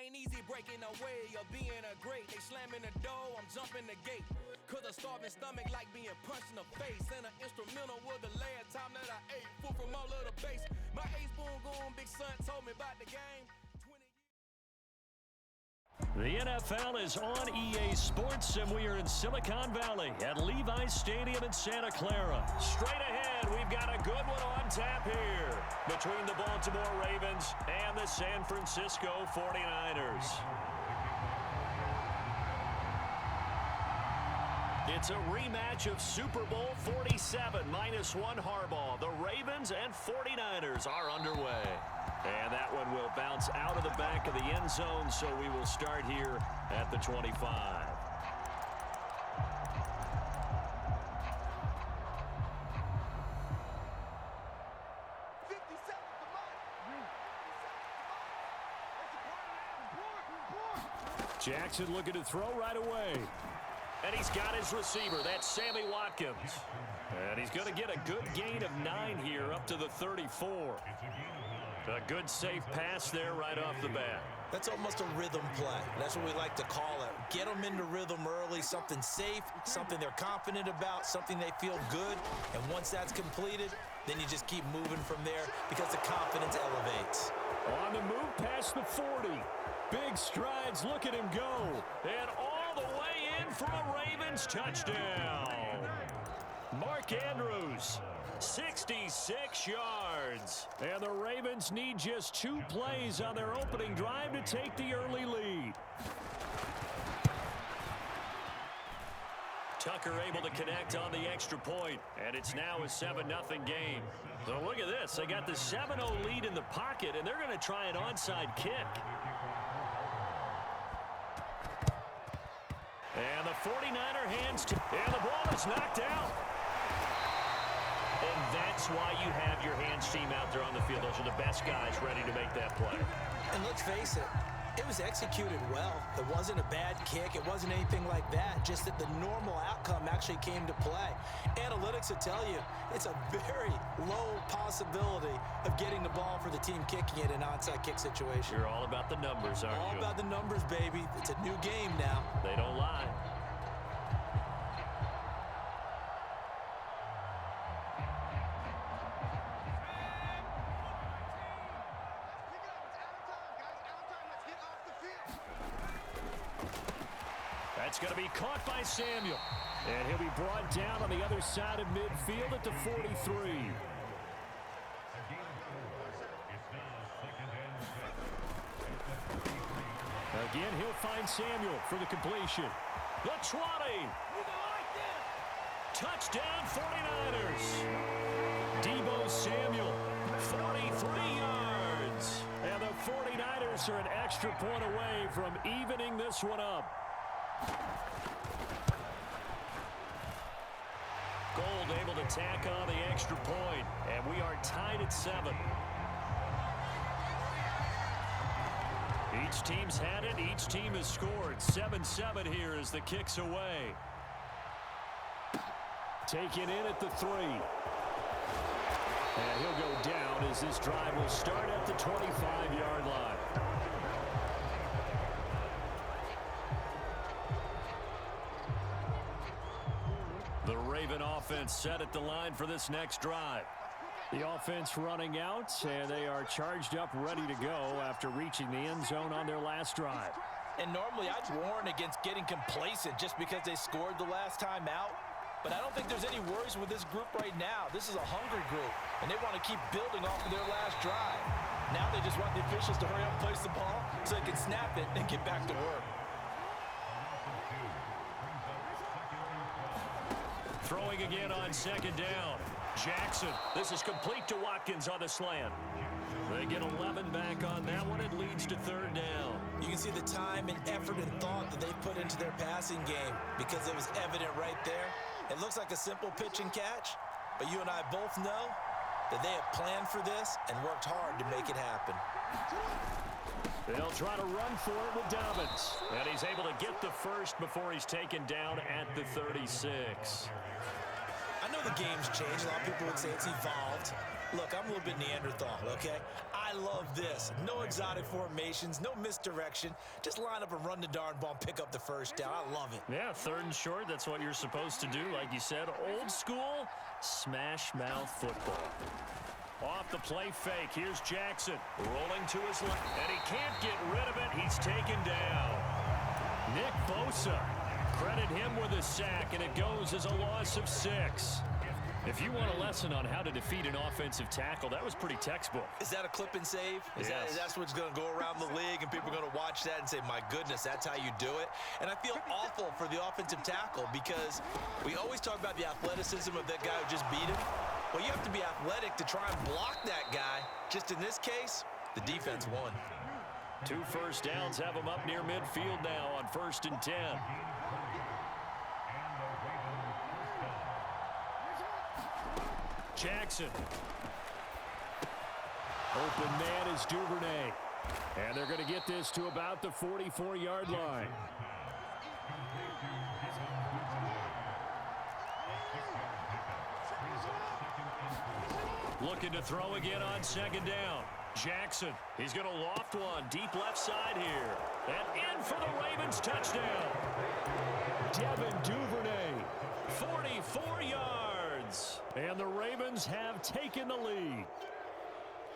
ain't easy breaking away or being a great. They slamming the door, I'm jumping the gate. Cause a starving stomach like being punched in the face. And an instrumental was the last time that I ate. Food from all of the base. My A-spoon going, big son told me about the game. The NFL is on EA Sports, and we are in Silicon Valley at Levi's Stadium in Santa Clara. Straight ahead, we've got a good one on tap here between the Baltimore Ravens and the San Francisco 49ers. It's a rematch of Super Bowl 47 -1 Harbaugh. The Ravens and 49ers are underway. And that one will bounce out of the back of the end zone, so we will start here at the 25. Jackson looking to throw right away. And he's got his receiver. That's Sammy Watkins. And he's going to get a good gain of 9 here up to the 34. A good safe pass there right off the bat. That's almost a rhythm play. That's what we like to call it. Get them into rhythm early, something safe, something they're confident about, something they feel good. And once that's completed, then you just keep moving from there because the confidence elevates. On the move past the 40. Big strides. Look at him go. And all the way in for a Ravens touchdown. Mark Andrews, 66 yards. And the Ravens need just 2 plays on their opening drive to take the early lead. Tucker able to connect on the extra point, and it's now a 7-0 game. So look at this. They got the 7-0 lead in the pocket, and they're going to try an onside kick. And the 49er hands to, and the ball is knocked out. And that's why you have your hands team out there on the field. Those are the best guys ready to make that play. And let's face it, it was executed well. It wasn't a bad kick. It wasn't anything like that. Just that the normal outcome actually came to play. Analytics will tell you it's a very low possibility of getting the ball for the team kicking it in an onside kick situation. You're all about the numbers, aren't you? All about the numbers, baby. It's a new game now. They don't lie. That's going to be caught by Samuel. And he'll be brought down on the other side of midfield at the 43. Again, he'll find Samuel for the completion. The 20. Touchdown 49ers. Deebo Samuel, 43 yards. And the 49ers are an extra point away from evening this one up. Gold able to tack on the extra point, and we are tied at 7. Each team's had it. Each team has scored. 7-7 here as the kick's away. Taken in at the 3. And he'll go down as this drive will start at the 25-yard line. The Raven offense set at the line for this next drive. The offense running out, and they are charged up, ready to go after reaching the end zone on their last drive. And normally I'd warn against getting complacent just because they scored the last time out. But I don't think there's any worries with this group right now. This is a hungry group, and they want to keep building off of their last drive. Now they just want the officials to hurry up and place the ball so they can snap it and get back to work. Throwing again on second down. Jackson. This is complete to Watkins on the slant. They get 11 back on that one. It leads to third down. You can see the time and effort and thought that they put into their passing game because it was evident right there. It looks like a simple pitch and catch, but you and I both know that they have planned for this and worked hard to make it happen. They'll try to run for it with Dobbins. And he's able to get the first before he's taken down at the 36. I know the game's changed. A lot of people would say it's evolved. Look, I'm a little bit Neanderthal, okay? I I love this. No exotic formations, no misdirection. Just line up and run the darn ball and pick up the first down. I love it. Yeah, 3rd and short, that's what you're supposed to do. Like you said, old school, smash mouth football. Off the play fake, here's Jackson. Rolling to his left, and he can't get rid of it. He's taken down. Nick Bosa, credit him with a sack, and it goes as a loss of 6. If you want a lesson on how to defeat an offensive tackle, that was pretty textbook. Is that a clip and save? Yes. That's what's going to go around the league, and people are going to watch that and say, my goodness, that's how you do it? And I feel awful for the offensive tackle because we always talk about the athleticism of that guy who just beat him. Well, you have to be athletic to try and block that guy. Just in this case, the defense won. 2 first downs have him up near midfield now on 1st and 10. Jackson. Open man is Duvernay. And they're going to get this to about the 44-yard line. Looking to throw again on 2nd down. Jackson, he's going to loft one deep left side here. And in for the Ravens touchdown. Devin Duvernay, 44 yards. And the Ravens have taken the lead.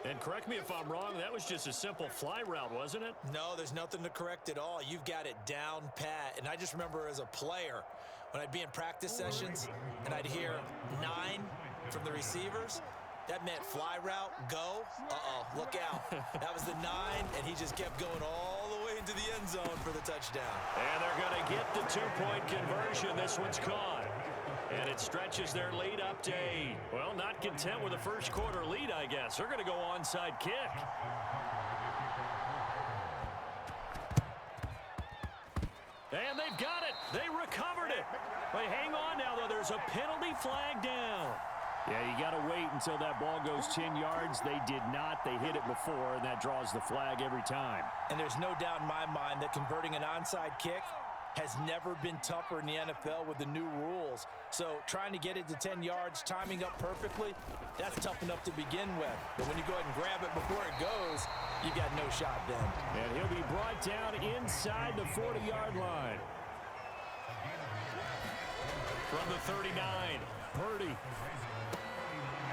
And correct me if I'm wrong, that was just a simple fly route, wasn't it? No, there's nothing to correct at all. You've got it down pat. And I just remember as a player, when I'd be in practice sessions and I'd hear 9 from the receivers, that meant fly route, go. Uh-oh, look out. That was the 9, and he just kept going all the way into the end zone for the touchdown. And they're going to get the 2-point conversion. This one's caught. And it stretches their lead up to 8. Well, not content with the first quarter lead, I guess. They're going to go onside kick. And they've got it. They recovered it. But hang on now, though. There's a penalty flag down. Yeah, you got to wait until that ball goes 10 yards. They did not. They hit it before, and that draws the flag every time. And there's no doubt in my mind that converting an onside kick has never been tougher in the NFL with the new rules. So trying to get it to 10 yards, timing up perfectly, that's tough enough to begin with. But when you go ahead and grab it before it goes, you got no shot then. And he'll be brought down inside the 40-yard line. From the 39, Purdy.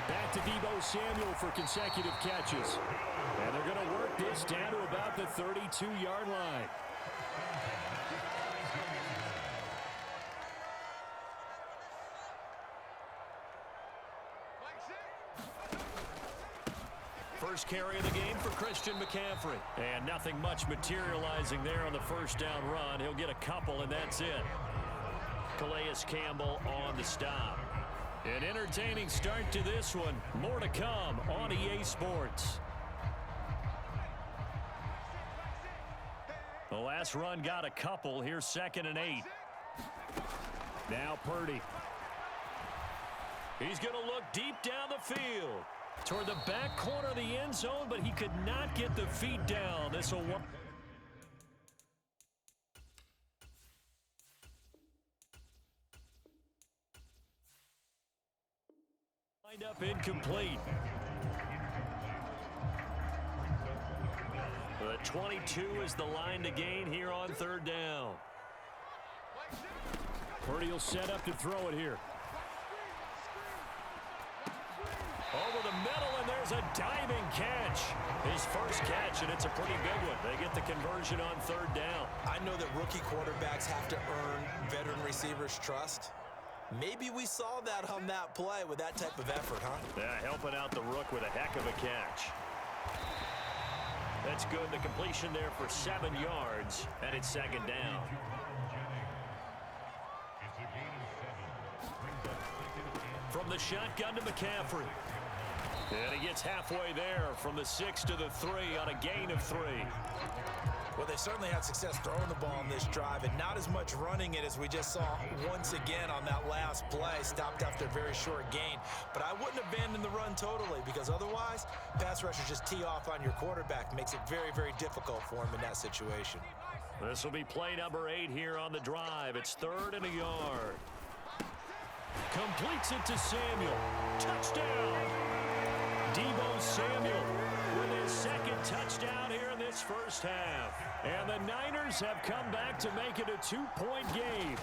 Back to Deebo Samuel for consecutive catches. And they're going to work this down to about the 32-yard line. First carry of the game for Christian McCaffrey. And nothing much materializing there on the first down run. He'll get a couple, and that's it. Calais Campbell on the stop. An entertaining start to this one. More to come on EA Sports. The last run got a couple. Here's 2nd and 8. Now Purdy. He's going to look deep down the field toward the back corner of the end zone, but he could not get the feet down. This will work. Lined up incomplete. The 22 is the line to gain here on 3rd down. Purdy will set up to throw it here. Over the middle, and there's a diving catch. His first catch, and it's a pretty big one. They get the conversion on 3rd down. I know that rookie quarterbacks have to earn veteran receivers' trust. Maybe we saw that on that play with that type of effort, huh? Yeah, helping out the rook with a heck of a catch. That's good. The completion there for 7 yards, and it's 2nd down. From the shotgun to McCaffrey. And he gets halfway there from the 6 to the 3 on a gain of 3. Well, they certainly had success throwing the ball in this drive, and not as much running it as we just saw once again on that last play. Stopped after a very short gain. But I wouldn't abandon the run totally, because otherwise, pass rushers just tee off on your quarterback. Makes it very, very difficult for him in that situation. This will be play number 8 here on the drive. It's 3rd and a yard. Completes it to Samuel. Touchdown! Deebo Samuel with his second touchdown here in this first half. And the Niners have come back to make it a 2-point game.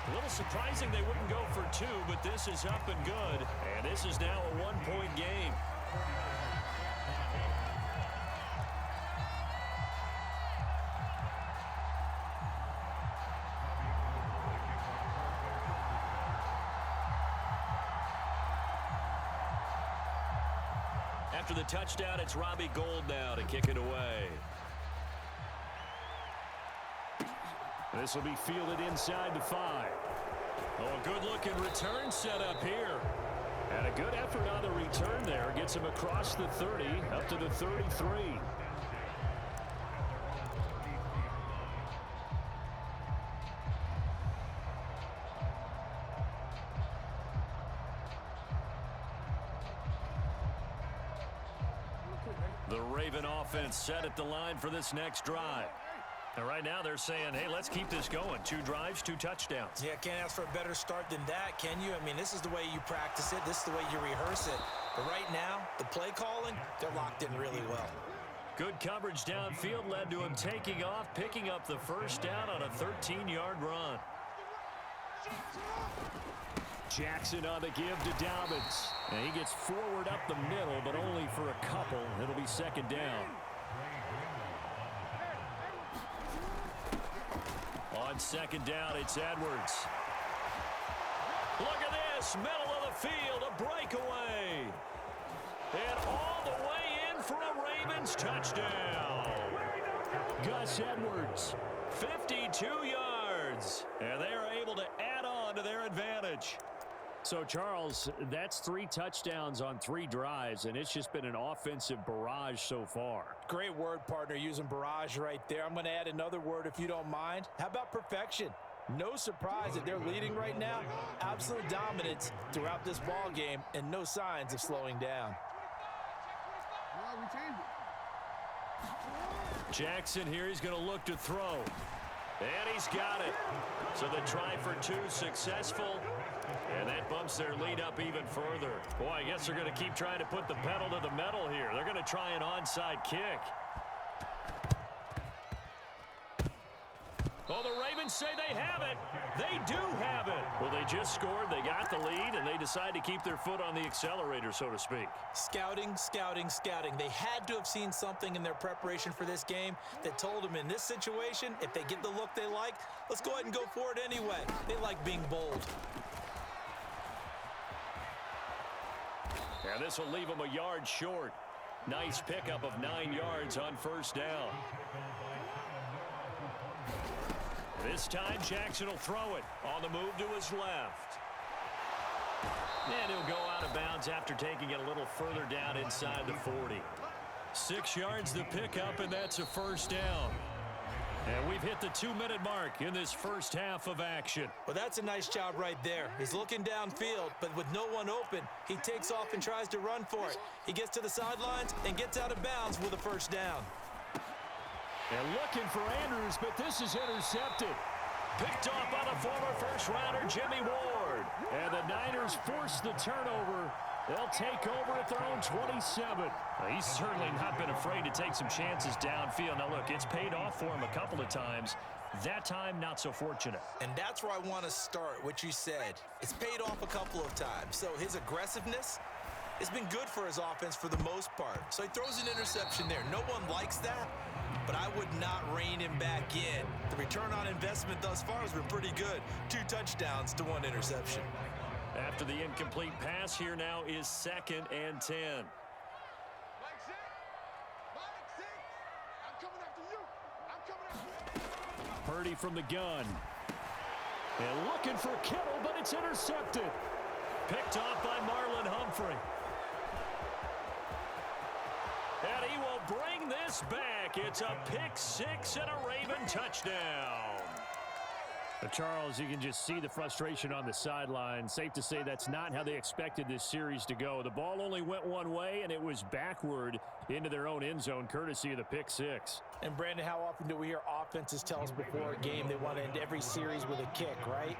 A little surprising they wouldn't go for 2, but this is up and good. And this is now a 1-point game. After the touchdown, it's Robbie Gould now to kick it away. This will be fielded inside the 5. Oh, a good-looking return set up here. And a good effort on the return there. Gets him across the 30, up to the 33. The Raven offense set at the line for this next drive. And right now they're saying, hey, let's keep this going. 2 drives, 2 touchdowns. Yeah, can't ask for a better start than that, can you? I mean, this is the way you practice it. This is the way you rehearse it. But right now, the play calling, they're locked in really well. Good coverage downfield led to him taking off, picking up the first down on a 13-yard run. Jackson on the give to Dobbins. And he gets forward up the middle, but only for a couple. It'll be second down. On second down, it's Edwards. Look at this, middle of the field, a breakaway. And all the way in for a Ravens touchdown. Gus Edwards, 52 yards. And they are able to add on to their advantage. So, Charles, that's 3 touchdowns on 3 drives, and it's just been an offensive barrage so far. Great word, partner, using barrage right there. I'm going to add another word if you don't mind. How about perfection? No surprise that they're leading right now. Absolute dominance throughout this ball game and no signs of slowing down. Jackson here, he's going to look to throw. And he's got it. So the try for 2 successful. And that bumps their lead up even further. Boy, I guess they're going to keep trying to put the pedal to the metal here. They're going to try an onside kick. Oh, the Ravens say they have it. They do have it. Well, they just scored, they got the lead, and they decide to keep their foot on the accelerator, so to speak. Scouting, scouting, scouting. They had to have seen something in their preparation for this game that told them in this situation, if they get the look they like, let's go ahead and go for it anyway. They like being bold. And this will leave them a yard short. Nice pickup of 9 yards on first down. This time, Jackson will throw it on the move to his left. And he'll go out of bounds after taking it a little further down inside the 40. 6 yards the pickup, and that's a first down. And we've hit the 2-minute mark in this first half of action. Well, that's a nice job right there. He's looking downfield, but with no one open, he takes off and tries to run for it. He gets to the sidelines and gets out of bounds with a first down. And looking for Andrews, but this is intercepted. Picked off by the former first-rounder Jimmy Ward. And the Niners force the turnover. They'll take over at their own 27. He's certainly not been afraid to take some chances downfield. Now, look, it's paid off for him a couple of times. That time, not so fortunate. And that's where I want to start, what you said. It's paid off a couple of times. So his aggressiveness has been good for his offense for the most part. So he throws an interception there. No one likes that, but I would not rein him back in. The return on investment thus far has been pretty good. 2 touchdowns to 1 interception. After the incomplete pass, here now is 2nd and 10. Purdy from the gun. And looking for Kittle, but it's intercepted. Picked off by Marlon Humphrey. And he will bring this back. It's a pick-6 and a Raven touchdown. Charles, you can just see the frustration on the sideline. Safe to say that's not how they expected this series to go. The ball only went one way, and it was backward into their own end zone, courtesy of the pick-6. And, Brandon, how often do we hear offenses tell us before a game they want to end every series with a kick, right?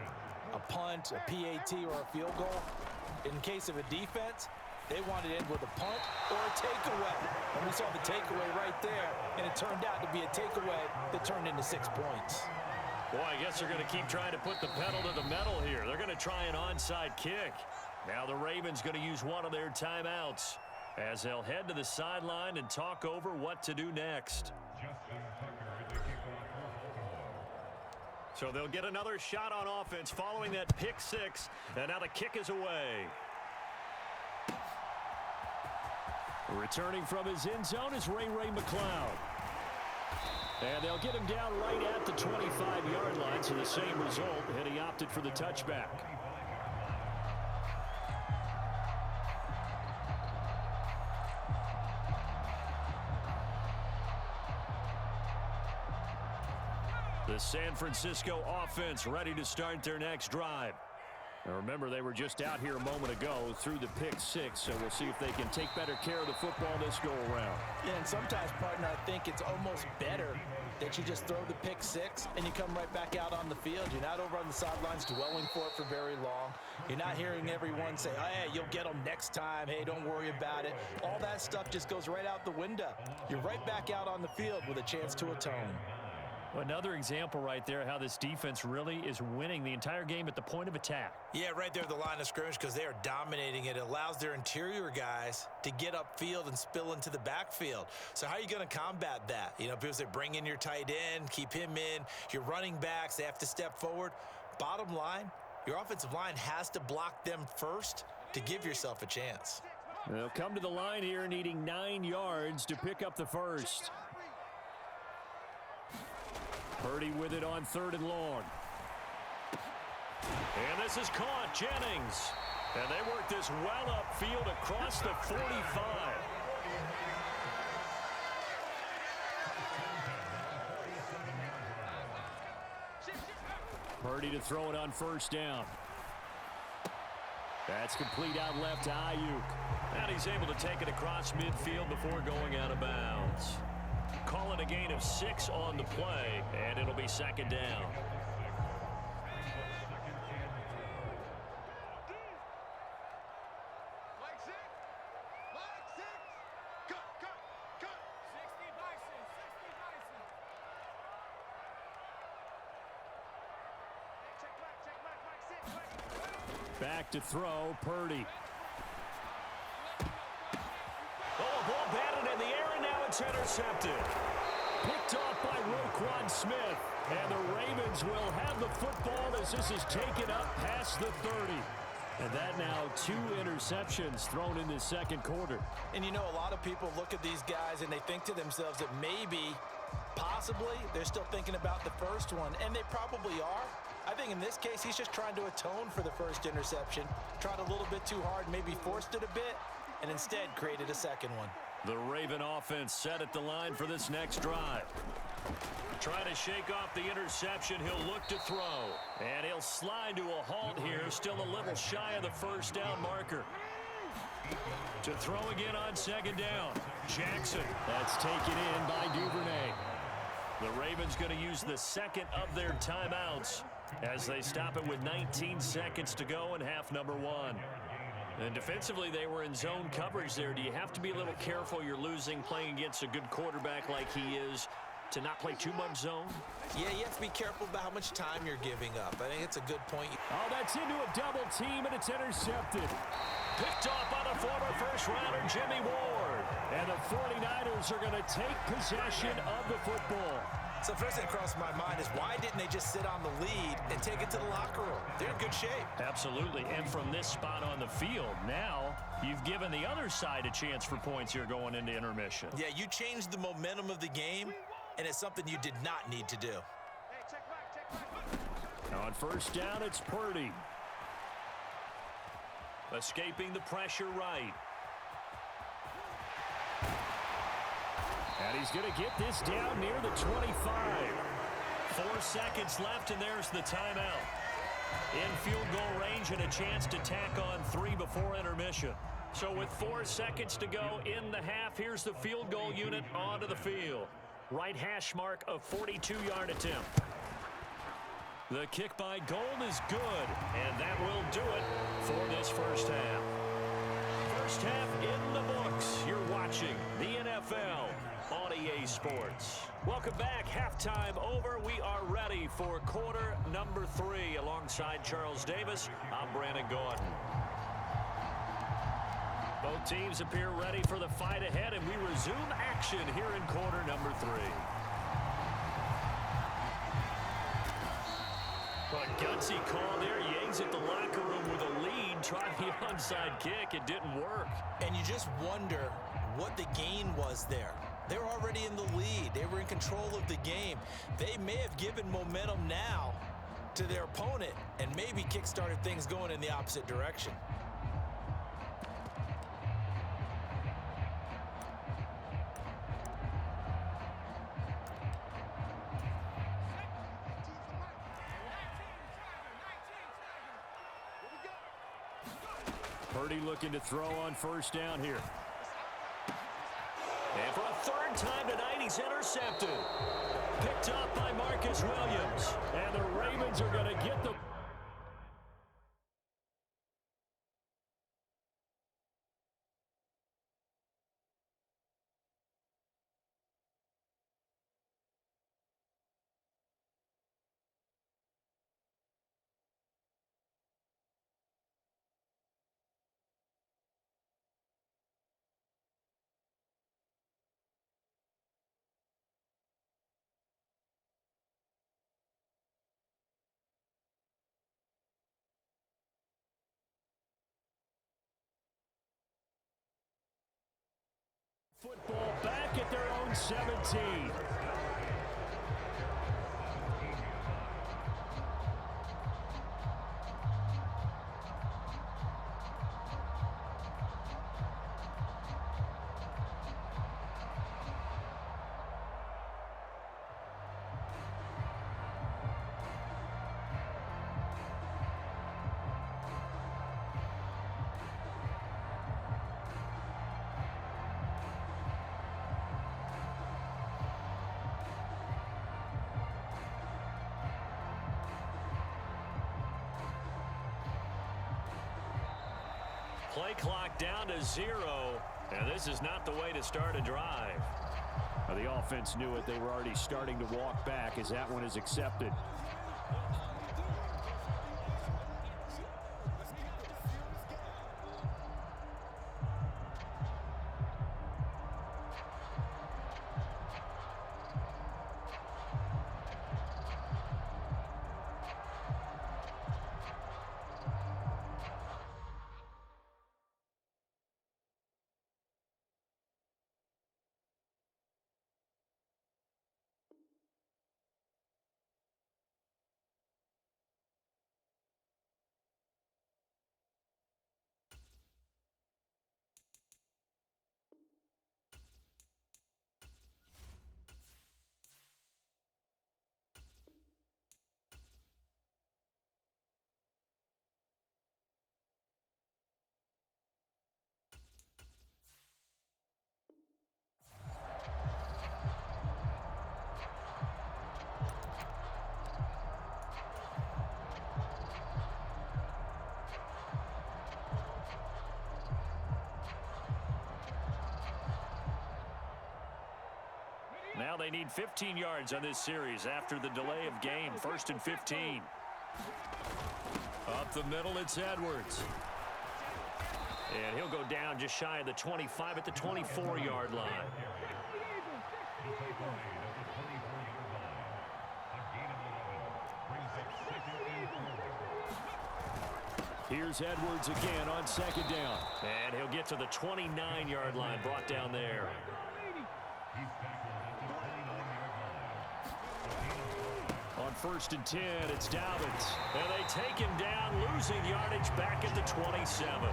A punt, a PAT, or a field goal. In case of a defense, They wanted to end with a punt or a takeaway. And we saw the takeaway right there, and it turned out to be a takeaway that turned into 6 points. Boy, I guess they're going to keep trying to put the pedal to the metal here. They're going to try an onside kick. Now the Ravens going to use one of their timeouts as they'll head to the sideline and talk over what to do next. So they'll get another shot on offense following that pick six, and now the kick is away. Returning from his end zone is Ray McCloud. And they'll get him down right at the 25-yard line, so the same result, and he opted for the touchback. The San Francisco offense ready to start their next drive. Now remember, they were just out here a moment ago through the pick six, so we'll see if they can take better care of the football this go-around. Yeah, and sometimes, partner, I think it's almost better that you just throw the pick six and you come right back out on the field. You're not over on the sidelines dwelling for it for very long. You're not hearing everyone say, oh, hey, you'll get them next time. Hey, don't worry about it. All that stuff just goes right out the window. You're right back out on the field with a chance to atone. Another example right there how this defense really is winning the entire game at the point of attack. Yeah, right there at the line of scrimmage because they are dominating it. It allows their interior guys to get upfield and spill into the backfield. So how are you going to combat that? You know, people say bring in your tight end, keep him in. Your running backs, they have to step forward. Bottom line, your offensive line has to block them first to give yourself a chance. They'll come to the line here needing 9 yards to pick up the first. Purdy with it on 3rd and long. And this is caught. Jennings. And they work this well upfield across the 45. Purdy to throw it on 1st down. That's complete out left to Ayuk. And he's able to take it across midfield before going out of bounds. Call it a gain of 6 on the play, and it'll be 2nd down. Back to throw, Purdy. Oh, a ball batted in the air, and now it's intercepted. Picked off by Roquan Smith. And the Ravens will have the football as this is taken up past the 30. And that now 2 interceptions thrown in the 2nd quarter. And you know, a lot of people look at these guys and they think to themselves that maybe, possibly, they're still thinking about the first one. And they probably are. I think in this case, he's just trying to atone for the first interception. Tried a little bit too hard, maybe forced it a bit, and instead created a 2nd one. The Raven offense set at the line for this next drive. Trying to shake off the interception, he'll look to throw. And he'll slide to a halt here, still a little shy of the 1st down marker. To throw again on 2nd down. Jackson. That's taken in by Duvernay. The Ravens going to use the 2nd of their timeouts as they stop it with 19 seconds to go in half number 1. And defensively, they were in zone coverage there. Do you have to be a little careful? You're losing playing against a good quarterback like he is to not play too much zone? Yeah, you have to be careful about how much time you're giving up. I think it's a good point. Oh, that's into a double team, and it's intercepted. Picked off by the former first-rounder, Jimmy Ward. And the 49ers are going to take possession of the football. So first thing that crossed my mind is why didn't they just sit on the lead and take it to the locker room? They're in good shape. Absolutely, and from this spot on the field, now you've given the other side a chance for points here going into intermission. Yeah, you changed the momentum of the game, and it's something you did not need to do. On 1st down, it's Purdy. Escaping the pressure right. And he's going to get this down near the 25. 4 seconds left, and there's the timeout. In field goal range and a chance to tack on 3 before intermission. So with 4 seconds to go in the half, here's the field goal unit onto the field. Right hash mark of 42-yard attempt. The kick by Gold is good, and that will do it for this first half. First half in the books. You're watching the NFL on EA Sports. Welcome back. Halftime over. We are ready for quarter number 3. Alongside Charles Davis, I'm Brandon Gordon. Both teams appear ready for the fight ahead, and we resume action here in quarter number 3. A gutsy call there. You exit the locker room with a lead. Try the onside kick. It didn't work. And you just wonder what the gain was there. They were already in the lead. They were in control of the game. They may have given momentum now to their opponent and maybe kick-started things going in the opposite direction. Purdy looking to throw on first down here. And for a third time tonight, he's intercepted. Picked up by Marcus Williams. And the Ravens are going to get the... Football back at their own 17. Play clock down to 0, and this is not the way to start a drive. Well, the offense knew it. They were already starting to walk back as that one is accepted. Now they need 15 yards on this series after the delay of game. 1st and 15. Up the middle, it's Edwards. And he'll go down just shy of the 25 at the 24-yard line. Here's Edwards again on 2nd down. And he'll get to the 29-yard line, brought down there. On 1st and 10, it's Dobbins. And they take him down, losing yardage back at the 27.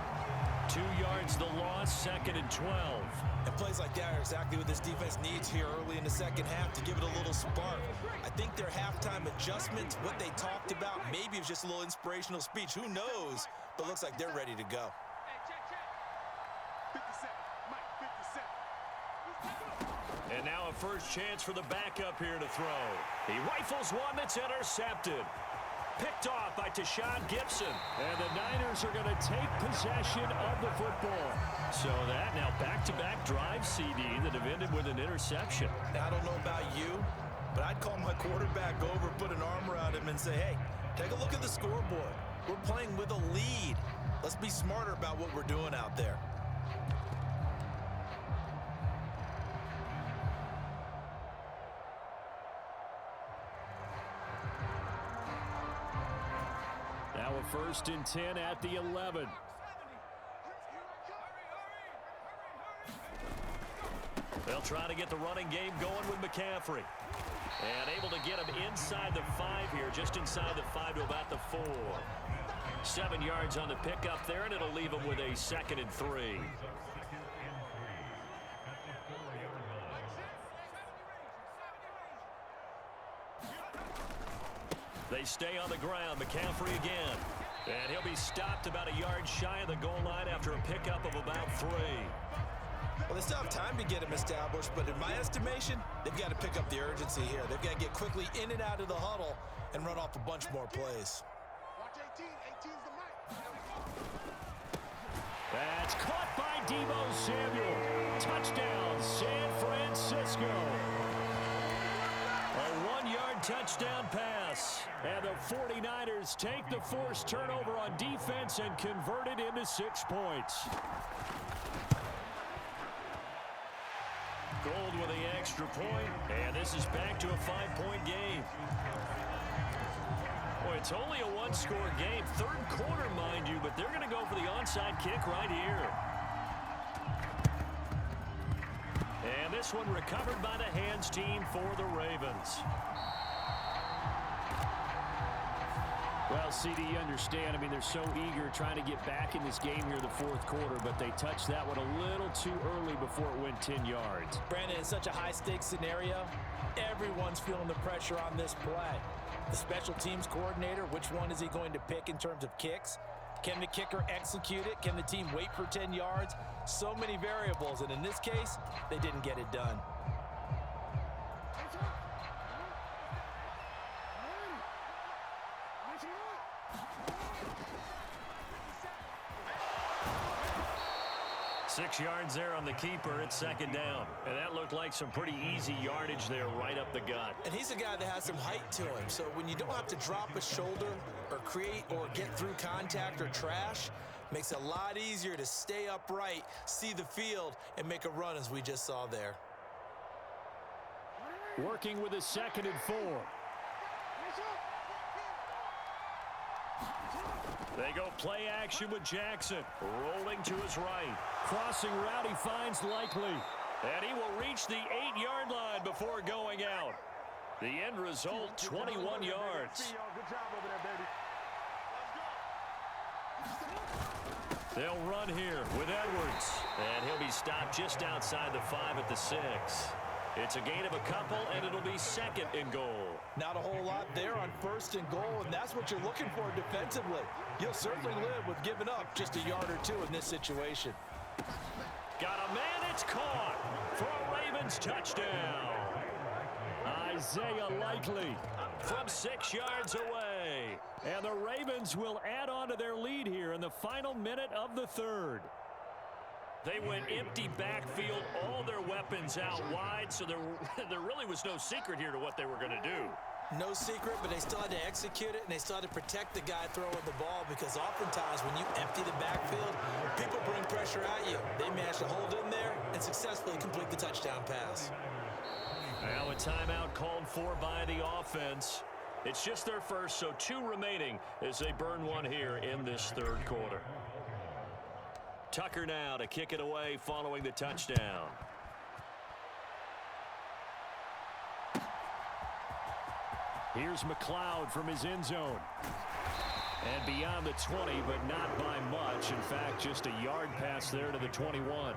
2 yards the loss, 2nd and 12. And plays like that are exactly what this defense needs here early in the second half to give it a little spark. I think their halftime adjustments, what they talked about, maybe it was just a little inspirational speech. Who knows? But looks like they're ready to go. And now a first chance for the backup here to throw. He rifles one that's intercepted. picked off by Tashawn Gibson. And the Niners are going to take possession of the football. So that now back-to-back drive CD that have ended with an interception. Now, I don't know about you, but I'd call my quarterback over, put an arm around him, and say, hey, take a look at the scoreboard. We're playing with a lead. Let's be smarter about what we're doing out there. Now a 1st and 10 at the 11. They'll try to get the running game going with McCaffrey. And able to get him inside the 5 here, just inside the 5 to about the 4. 7 yards on the pickup there, and it'll leave him with a 2nd and 3. They stay on the ground. McCaffrey again. And he'll be stopped about a yard shy of the goal line after a pickup of about 3. Well, they still have time to get him established, but in my estimation, they've got to pick up the urgency here. They've got to get quickly in and out of the huddle and run off a bunch more plays. Watch 18. 18's the mic. That's caught by Deebo Samuel. Touchdown, San Francisco. A 1-yard touchdown pass. And the 49ers take the forced turnover on defense and convert it into 6 points. Gold with the extra point, and this is back to a 5-point game. Boy, it's only a 1-score game. 3rd quarter, mind you, but they're going to go for the onside kick right here. And this one recovered by the hands team for the Ravens. Well, CD, you understand. I mean, they're so eager trying to get back in this game here in the 4th quarter, but they touched that one a little too early before it went 10 yards. Brandon, it's such a high-stakes scenario. Everyone's feeling the pressure on this play. The special teams coordinator, which one is he going to pick in terms of kicks? Can the kicker execute it? Can the team wait for 10 yards? So many variables, and in this case, they didn't get it done. 6 yards there on the keeper. It's 2nd down. And that looked like some pretty easy yardage there right up the gut. And he's a guy that has some height to him. So when you don't have to drop a shoulder or create or get through contact or trash, makes it a lot easier to stay upright, see the field, and make a run as we just saw there. Working with a 2nd and 4. They go play action with Jackson. Rolling to his right. Crossing route, he finds Likely. And he will reach the 8-yard line before going out. The end result, 21 yards. They'll run here with Edwards. And he'll be stopped just outside the 5 at the 6. It's a gain of a couple, and it'll be 2nd and goal. Not a whole lot there on 1st and goal, and that's what you're looking for defensively. You'll certainly live with giving up just a yard or 2 in this situation. Got a man, it's caught for a Ravens touchdown. Isaiah Likely from 6 yards away. And the Ravens will add on to their lead here in the final minute of the 3rd. They went empty backfield, all their weapons out wide, so there really was no secret here to what they were going to do. No secret, but they still had to execute it, and they still had to protect the guy throwing the ball, because oftentimes when you empty the backfield, people bring pressure at you. They managed to hold in there and successfully complete the touchdown pass. Now a timeout called for by the offense. It's just their first, so 2 remaining as they burn one here in this 3rd quarter. Tucker now to kick it away following the touchdown. Here's McLeod from his end zone. And beyond the 20, but not by much. In fact, just a yard pass there to the 21.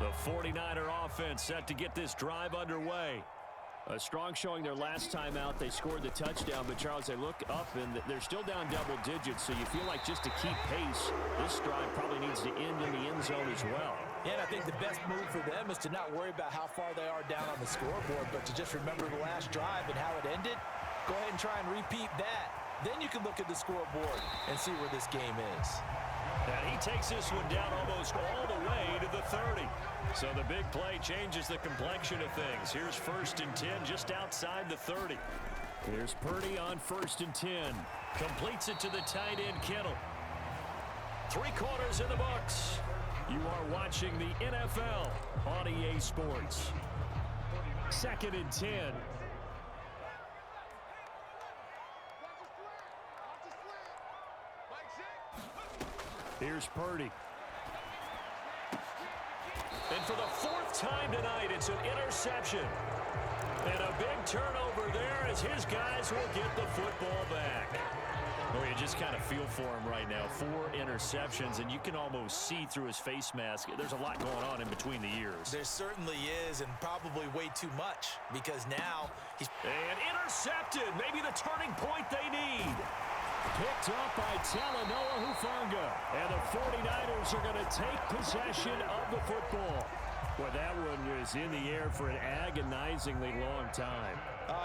The 49er offense set to get this drive underway. A strong showing their last time out. They scored the touchdown, but Charles, they look up and they're still down double digits, so you feel like just to keep pace, this drive probably needs to end in the end zone as well. Yeah, and I think the best move for them is to not worry about how far they are down on the scoreboard, but to just remember the last drive and how it ended. Go ahead and try and repeat that. Then you can look at the scoreboard and see where this game is. And he takes this one down almost all the way to the 30. So the big play changes the complexion of things. Here's 1st and 10 just outside the 30. Here's Purdy on 1st and 10. Completes it to the tight end, Kittle. 3 quarters in the books. You are watching the NFL on EA Sports. 2nd and 10. Here's Purdy. And for the 4th time tonight, it's an interception. And a big turnover there as his guys will get the football back. Oh, you just kind of feel for him right now. 4 interceptions, and you can almost see through his face mask. There's a lot going on in between the ears. There certainly is, and probably way too much, because now he's... And intercepted. Maybe the turning point they need. Picked up by Talanoa Hufanga. And the 49ers are going to take possession of the football. Well, that one was in the air for an agonizingly long time.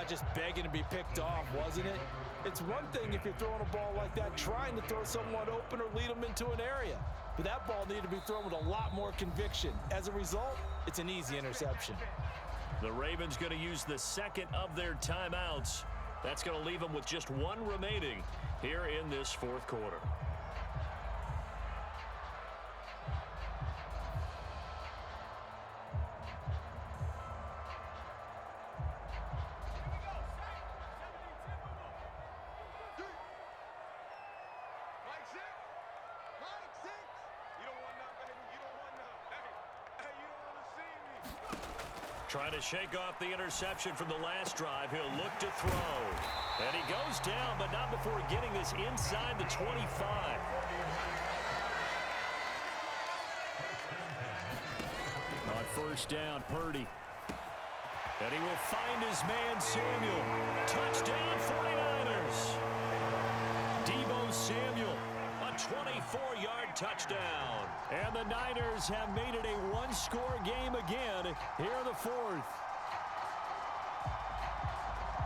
Just begging to be picked off, wasn't it? It's one thing if you're throwing a ball like that, trying to throw someone open or lead them into an area. But that ball needed to be thrown with a lot more conviction. As a result, it's an easy interception. The Ravens going to use the 2nd of their timeouts. That's going to leave them with just 1 remaining here in this 4th quarter. Trying to shake off the interception from the last drive. He'll look to throw. And he goes down, but not before getting this inside the 25. On 1st down, Purdy. And he will find his man, Samuel. Touchdown, 49ers. Deebo Samuel, a 24-yard touchdown. And the Niners have made it a 1-score game again here in the 4th.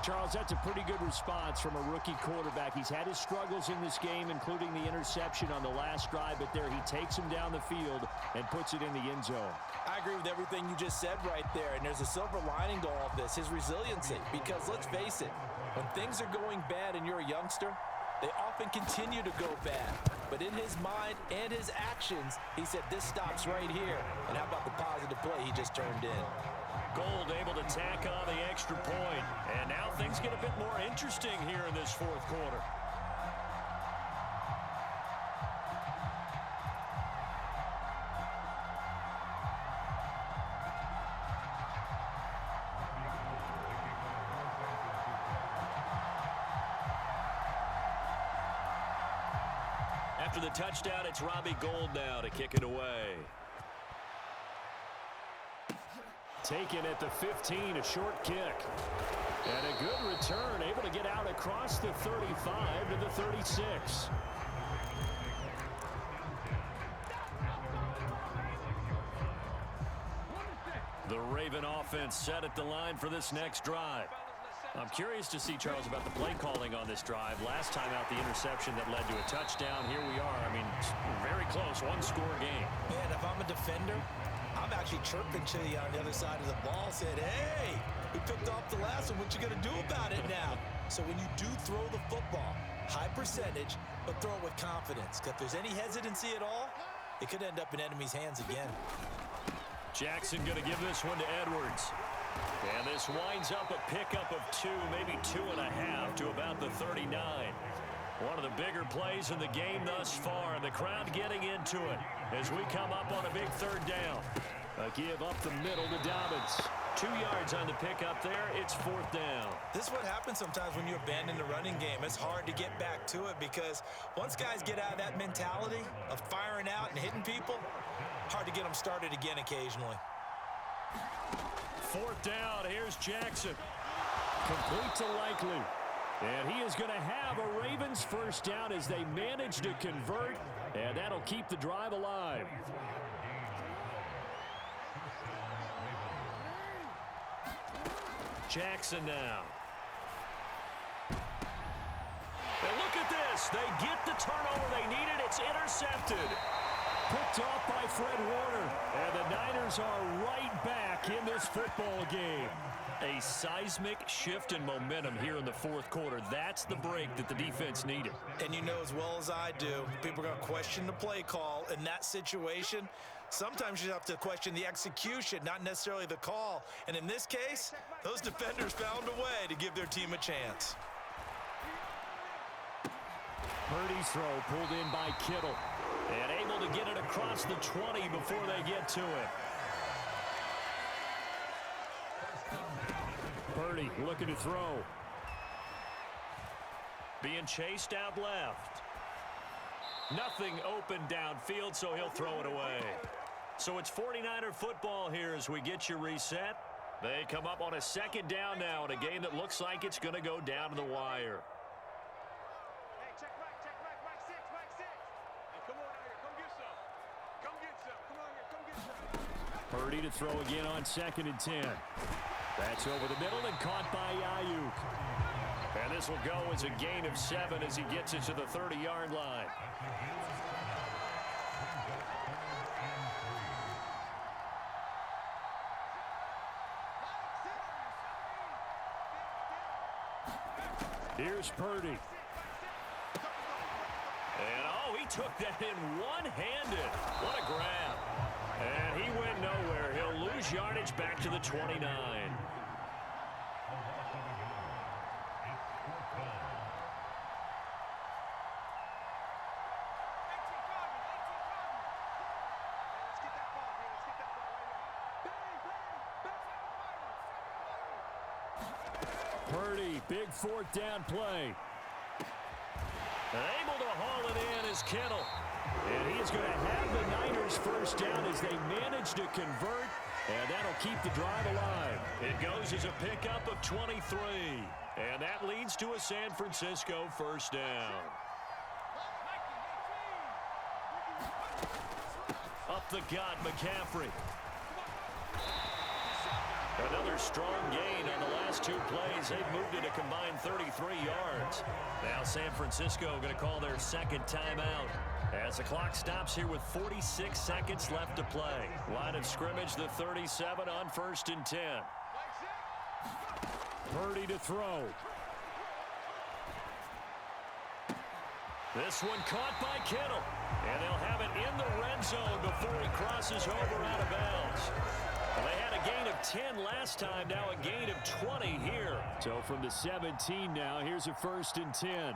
Charles, that's a pretty good response from a rookie quarterback. He's had his struggles in this game, including the interception on the last drive, but there he takes him down the field and puts it in the end zone. I agree with everything you just said right there, and there's a silver lining to all of this, his resiliency, because let's face it, when things are going bad and you're a youngster, they often continue to go bad. But in his mind and his actions, he said, this stops right here. And how about the positive play he just turned in? Gold able to tack on the extra point. And now things get a bit more interesting here in this 4th quarter. After the touchdown, it's Robbie Gould now to kick it away. Taken at the 15, a short kick. And a good return, able to get out across the 35 to the 36. The Raven offense set at the line for this next drive. I'm curious to see, Charles, about the play calling on this drive. Last time out, the interception that led to a touchdown. Here we are. I mean, very close, 1-score game. Man, if I'm a defender, I'm actually chirping to you on the other side of the ball, said, hey, we picked off the last one. What you going to do about it now? So when you do throw the football, high percentage, but throw it with confidence. If there's any hesitancy at all, it could end up in enemy's hands again. Jackson going to give this one to Edwards. And this winds up a pickup of 2, maybe 2.5 to about the 39. One of the bigger plays in the game thus far, and the crowd getting into it as we come up on a big 3rd down. A give up the middle to Dobbins. 2 yards on the pickup there. It's 4th down. This is what happens sometimes when you abandon the running game. It's hard to get back to it because once guys get out of that mentality of firing out and hitting people, hard to get them started again occasionally. 4th down, here's Jackson. Complete to Likely. And he is going to have a Ravens first down as they manage to convert, and that'll keep the drive alive. Jackson now. And look at this. They get the turnover they needed. It's intercepted. Picked off by Fred Warner. And the Niners are right back in this football game. A seismic shift in momentum here in the fourth quarter. That's the break that the defense needed. And you know as well as I do, people are going to question the play call in that situation. Sometimes you have to question the execution, not necessarily the call. And in this case, those defenders found a way to give their team a chance. Purdy's throw pulled in by Kittle. And able to get it across the 20 before they get to it. Purdy looking to throw. Being chased out left. Nothing open downfield, so he'll throw it away. So it's 49er football here as we get you reset. They come up on a second down now in a game that looks like it's going to go down to the wire. Hey, check back, six. Hey, come on out here, come get some. Come get some. Come on here, come get some. Purdy to throw again on 2nd and 10. That's over the middle and caught by Ayuk. And this will go as a gain of 7 as he gets it to the 30-yard line. Here's Purdy. And, oh, he took that in one-handed. What a grab. And he went nowhere. He'll lose yardage back to the 29. Purdy, big 4th down play. And able to haul it in is Kittle. And he's going to have the Niners first down as they manage to convert, and that'll keep the drive alive. It goes as a pickup of 23, and that leads to a San Francisco first down. Up the gut, McCaffrey. Another strong gain on the last 2 plays. They've moved it a combined 33 yards. Now San Francisco going to call their second timeout as the clock stops here with 46 seconds left to play. Line of scrimmage, the 37 on 1st and 10. Purdy to throw. This one caught by Kittle. And they'll have it in the red zone before he crosses over out of bounds. Well, they had a gain of 10 last time, now a gain of 20 here. So from the 17 now, here's a 1st and 10.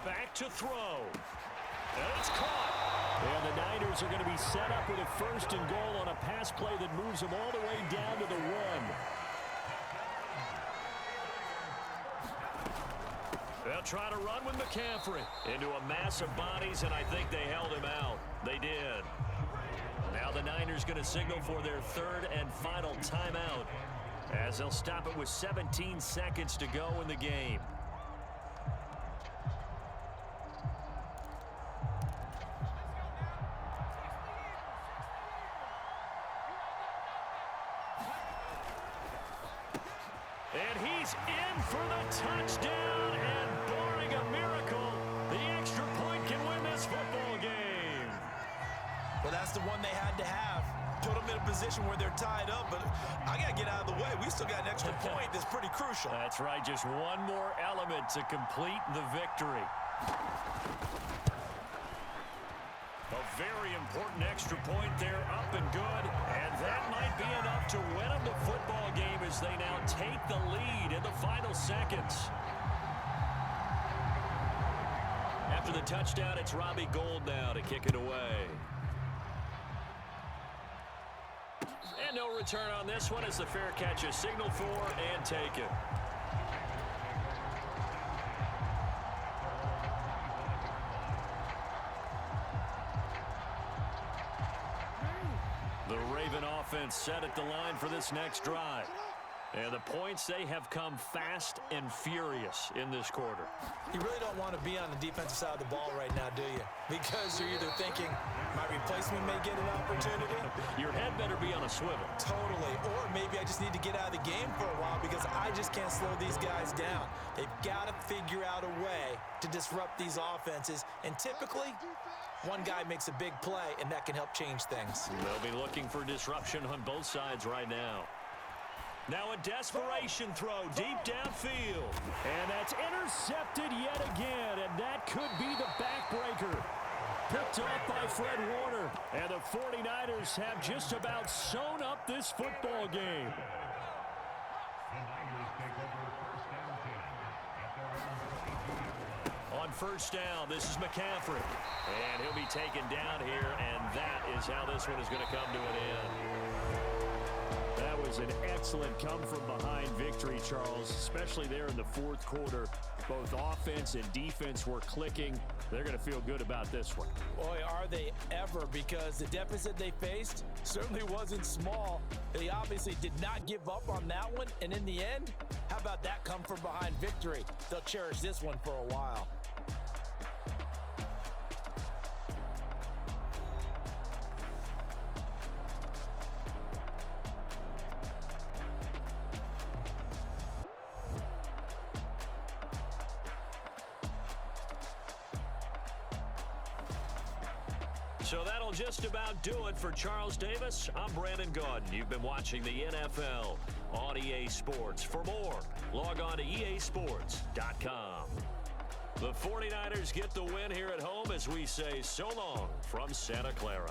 Back to throw. And it's caught. And the Niners are going to be set up with a 1st and goal on a pass play that moves them all the way down to the 1. They'll try to run with McCaffrey into a mass of bodies, and I think they held him out. They did. Now the Niners going to signal for their 3rd and final timeout as they'll stop it with 17 seconds to go in the game. And he's in for the touchdown, and barring a miracle, the extra point can win this football game. Well, that's the one they had to have. Put them in a position where they're tied up, but I got to get out of the way. We still got an extra point that's pretty crucial. That's right, just one more element to complete the victory. A very important extra point there, up and good, and that might be enough to win them the football game as they now take the lead in the final seconds. After the touchdown, it's Robbie Gould now to kick it away. And no return on this one as the fair catch is signaled for and taken. offense set at the line for this next drive. And the points, they have come fast and furious in this quarter. You really don't want to be on the defensive side of the ball right now, do you? Because you're either thinking, my replacement may get an opportunity. Your head better be on a swivel. Totally. Or maybe I just need to get out of the game for a while because I just can't slow these guys down. They've got to figure out a way to disrupt these offenses. And typically, one guy makes a big play, and that can help change things. They'll be looking for disruption on both sides right now. Now a desperation throw deep downfield. And that's intercepted yet again, and that could be the backbreaker. Picked off by Fred Warner. And the 49ers have just about sewn up this football game. On first down, this is McCaffrey. And he'll be taken down here, and that is how this one is going to come to an end. That was an excellent come-from-behind victory, Charles, especially there in the fourth quarter. Both offense and defense were clicking. They're going to feel good about this one. Boy, are they ever, because the deficit they faced certainly wasn't small. They obviously did not give up on that one, and in the end, how about that come-from-behind victory? They'll cherish this one for a while. So that'll just about do it for Charles Davis. I'm Brandon Gaudin. You've been watching the NFL on EA Sports. For more, log on to easports.com. The 49ers get the win here at home as we say so long from Santa Clara.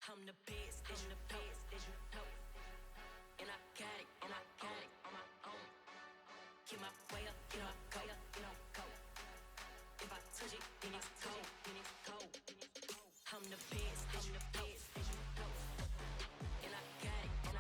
I'm the best, I'm the best, I'm the best.